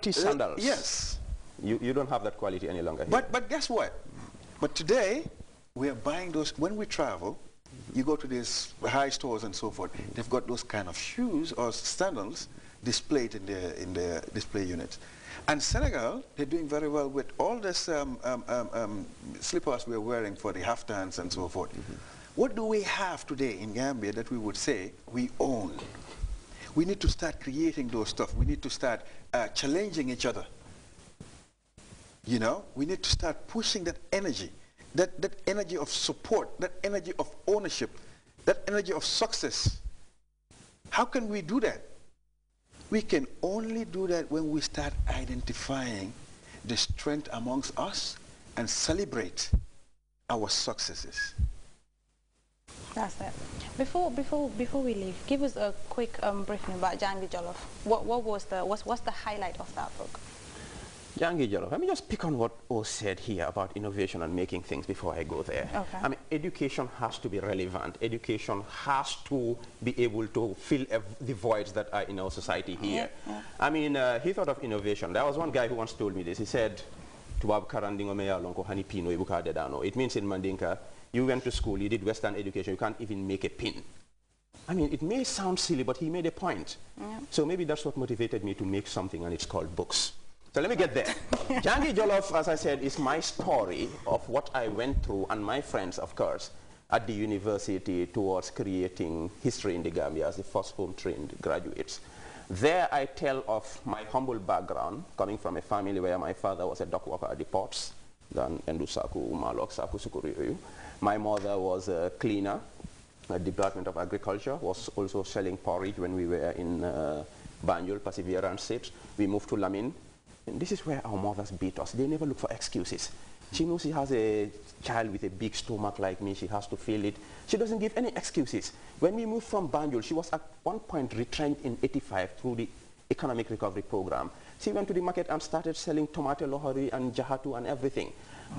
empty sandals. Yes. You don't have that quality any longer here. But guess what? But today, we are buying those, when we travel, you go to these high stores and so forth, they've got those kind of shoes or sandals displayed in the display units. And Senegal, they're doing very well with all this slippers we're wearing for the haftans and so forth. What do we have today in Gambia that we would say we own? We need to start creating those stuff. We need to start challenging each other. You know, we need to start pushing that energy, that energy of support, that energy of ownership, that energy of success. How can we do that? We can only do that when we start identifying the strength amongst us and celebrate our successes. That's it. Before we leave, give us a quick briefing about Jangi Jollof. What's the highlight of that book? Jangi Jollof, let me just pick on what O said here about innovation and making things before I go there. Okay. I mean, education has to be relevant. Education has to be able to fill the voids that are in our society here. Yeah. I mean, he thought of innovation. There was one guy who once told me this. He said, it means in Mandinka, you went to school, you did Western education, you can't even make a pin. I mean, it may sound silly, but he made a point. Yeah. So maybe that's what motivated me to make something, and it's called books. So let me get there. Jangi Jollof, as I said, is my story of what I went through, and my friends, of course, at the university towards creating history in the Gambia as the first home-trained graduates. There I tell of my humble background, coming from a family where my father was a dock worker at the ports, then Endusaku, Malok, Saku, Sukuriyu. My mother was a cleaner at the Department of Agriculture, was also selling porridge when we were in Banjul, Perseverance 6. We moved to Lamin. And this is where our mothers beat us. They never look for excuses. She knows she has a child with a big stomach like me. She has to feel it. She doesn't give any excuses. When we moved from Banjul, she was at one point retrenched in 85 through the economic recovery program. She went to the market and started selling tomato lohari and jahatu and everything.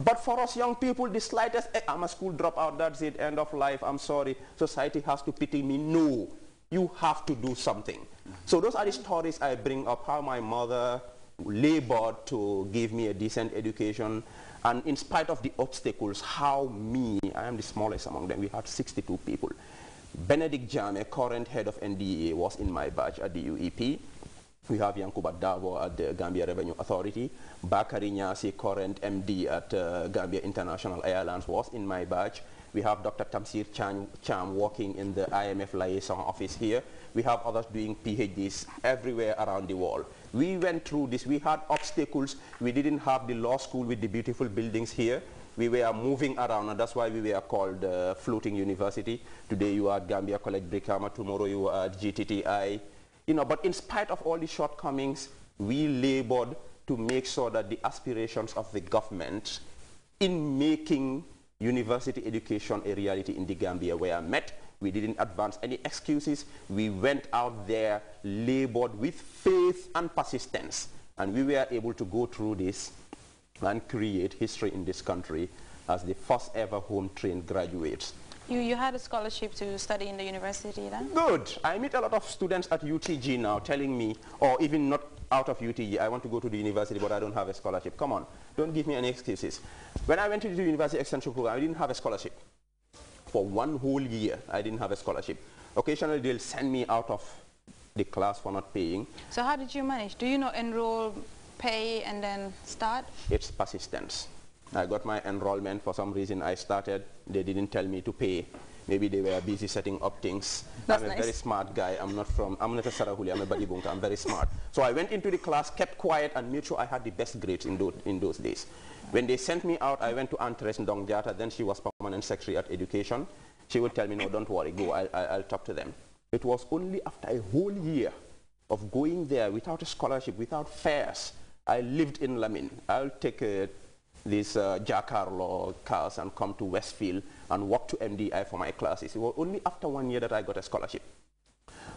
But for us young people, the slightest, I'm a school dropout, that's it, end of life, I'm sorry, society has to pity me. No, you have to do something. So those are the stories I bring up, how my mother labored to give me a decent education, and in spite of the obstacles, how I am the smallest among them. We had 62 people. Benedict Jame, current head of NDA, was in my batch at the UEP. We have Yankuba Davo at the Gambia Revenue Authority. Bakari Nyasi, current MD at Gambia International Airlines, was in my batch. We have Dr. Tamsir Cham working in the IMF liaison office here. We have others doing PhDs everywhere around the world. We went through this. We had obstacles. We didn't have the law school with the beautiful buildings here. We were moving around, and that's why we were called Floating University. Today you are at Gambia College Brikama. Tomorrow you are at GTTI. You know, but in spite of all the shortcomings, we labored to make sure that the aspirations of the government in making university education a reality in the Gambia were met. We didn't advance any excuses. We went out there, labored with faith and persistence, and we were able to go through this and create history in this country as the first ever home-trained graduates. You had a scholarship to study in the university then? Good. I meet a lot of students at UTG now telling me, or even not out of UTG, I want to go to the university but I don't have a scholarship. Come on, don't give me any excuses. When I went to the university extension program, I didn't have a scholarship. For one whole year, I didn't have a scholarship. Occasionally, they'll send me out of the class for not paying. So how did you manage? Do you not enroll, pay, and then start? It's persistence. I got my enrollment. For some reason, I started. They didn't tell me to pay. Maybe they were busy setting up things. That's I'm a nice. very smart guy. I'm not a Sarahuli, I'm a Badibunka. I'm very smart. So I went into the class, kept quiet, and made sure I had the best grades in those days. When they sent me out, I went to Antres Ndongjata. Then she was permanent secretary at education. She would tell me, no, don't worry, go, I'll talk to them. It was only after a whole year of going there without a scholarship, without fares. I lived in Lamin. I'll take these Jacarlo cars and come to Westfield and walk to MDI for my classes. It was only after 1 year that I got a scholarship.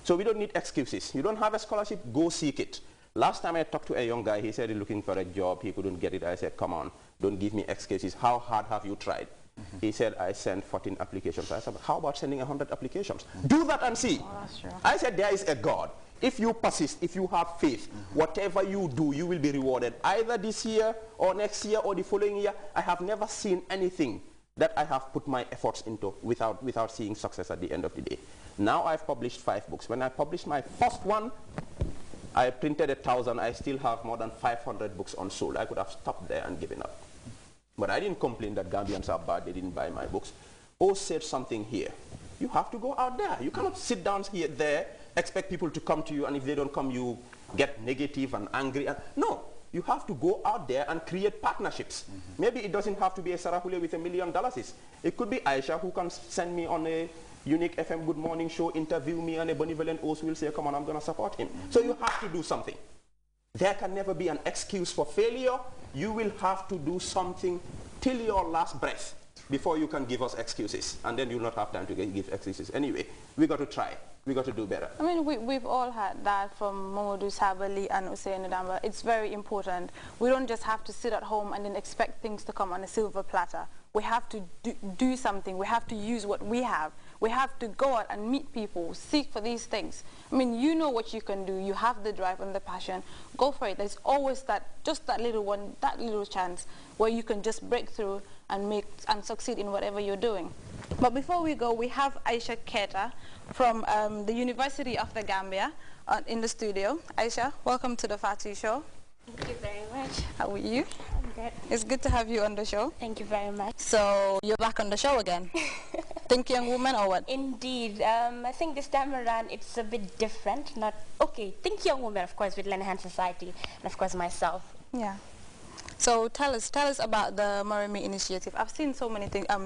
So we don't need excuses. You don't have a scholarship, go seek it. Last time I talked to a young guy, he said he's looking for a job, he couldn't get it. I said, come on, don't give me excuses. How hard have you tried? He said, I sent 14 applications. I said, how about sending 100 applications? Do that and see. Oh, that's true. I said, there is a God. If you persist, if you have faith, whatever you do, you will be rewarded. Either this year or next year or the following year. I have never seen anything that I have put my efforts into without seeing success at the end of the day. Now I've published 5 books. When I published my first one, I printed 1,000. I still have more than 500 books unsold. I could have stopped there and given up. But I didn't complain that Gambians are bad. They didn't buy my books. O said something here. You have to go out there. You cannot sit down here, there, expect people to come to you, and if they don't come, you get negative and angry. No. You have to go out there and create partnerships. Maybe it doesn't have to be a Sarahule with $1 million. It could be Aisha who can send me on a Unique FM Good Morning show, interview me, and a benevolent host will say, come on, I'm going to support him. So you have to do something. There can never be an excuse for failure. You will have to do something till your last breath before you can give us excuses. And then you'll not have time to give excuses. Anyway, we got to try. We got to do better. I mean, we've all had that from Mamadou Sabali and Hussein Damba. It's very important. We don't just have to sit at home and then expect things to come on a silver platter. We have to do something. We have to use what we have. We have to go out and meet people, seek for these things. I mean, you know what you can do. You have the drive and the passion. Go for it. There's always just that little one, that little chance where you can just break through and succeed in whatever you're doing. But before we go, we have Aisha Keita from the University of the Gambia in the studio. Aisha, welcome to the Fatu Show. Thank you very much. How are you? I'm good. It's good to have you on the show. Thank you very much. So you're back on the show again. Think Young Woman or what? Indeed. I think this time around it's a bit different. Think Young Woman, of course, with Lenahan Society, and of course myself. Yeah. So tell us about the Marimi initiative. I've seen so many things, a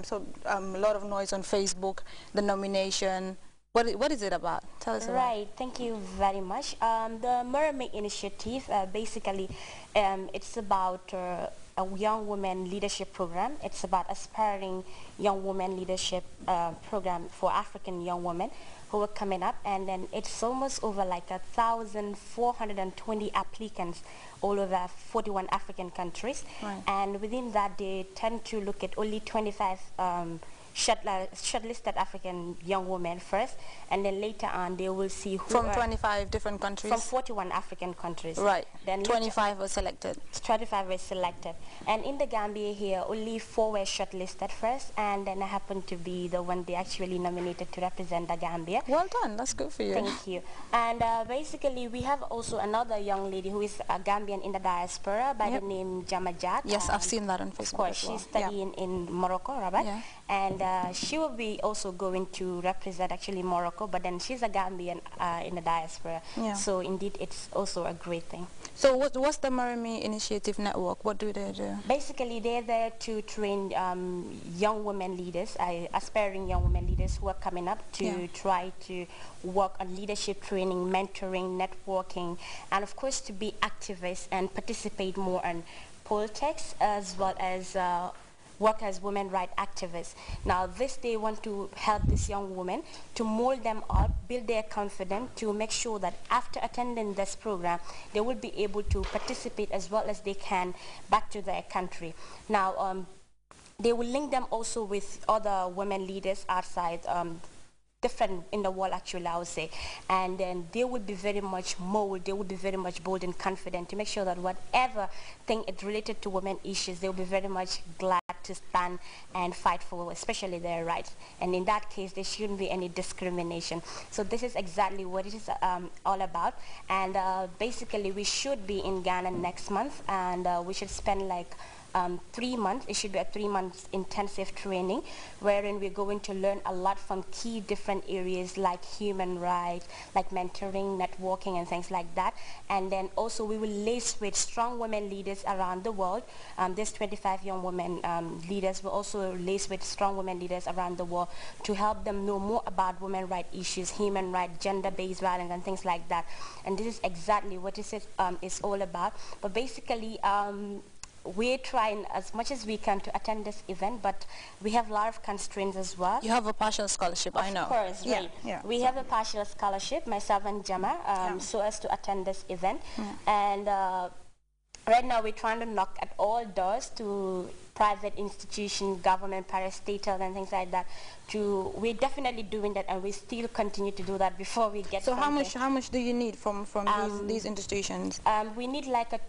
lot of noise on Facebook, the nomination. What is it about? Tell us about it. Right, thank you very much. The Marimi initiative, basically, it's about a young women leadership program. It's about aspiring young women leadership program for African young women who are coming up, and then it's almost over like 1,420 applicants all over 41 African countries. Right. And within that, they tend to look at only 25 shortlisted African young women first, and then later on they will see who from 25 different countries. From 41 African countries. Right. Then 25 were selected. 25 were selected, and in the Gambia here, only 4 were shortlisted first, and then I happened to be the one they actually nominated to represent the Gambia. Well done. That's good for you. Thank you. And basically, we have also another young lady who is a Gambian in the diaspora by the name Jamajat. Yes, I've seen that on Facebook. Of course, she's studying in Morocco, Rabat. Yeah. And she will be also going to represent actually Morocco, but then she's a Gambian in the diaspora. Yeah. So indeed, it's also a great thing. So what's the Marimi Initiative Network? What do they do? Basically, they're there to train young women leaders, aspiring young women leaders who are coming up to try to work on leadership training, mentoring, networking, and of course to be activists and participate more on politics as well as work as women rights activists. Now they want to help these young women to mold them up, build their confidence, to make sure that after attending this program, they will be able to participate as well as they can back to their country. Now, they will link them also with other women leaders outside different in the world, actually, I would say. And then they would be very much mold, they would be very much bold and confident to make sure that whatever thing is related to women issues, they'll be very much glad to stand and fight for, especially their rights. And in that case, there shouldn't be any discrimination. So this is exactly what it is all about. And basically, we should be in Ghana next month, and we should spend like 3 months. It should be a 3 months intensive training wherein we're going to learn a lot from key different areas like human rights, like mentoring, networking, and things like that. And then also we will lace with strong women leaders around the world. There's 25 young women leaders. We'll also lace with strong women leaders around the world to help them know more about women rights issues, human rights, gender-based violence, and things like that. And this is exactly what this is all about. But basically, we're trying as much as we can to attend this event, but we have a lot of constraints as well. You have a partial scholarship, I know. Of course, right. Yeah. We have a partial scholarship, myself and Jama, so as to attend this event. And right now we're trying to knock at all doors to private institutions, government, parastatals, and things like that. We're definitely doing that, and we still continue to do that before we get. So how much do you need from these institutions? We need like a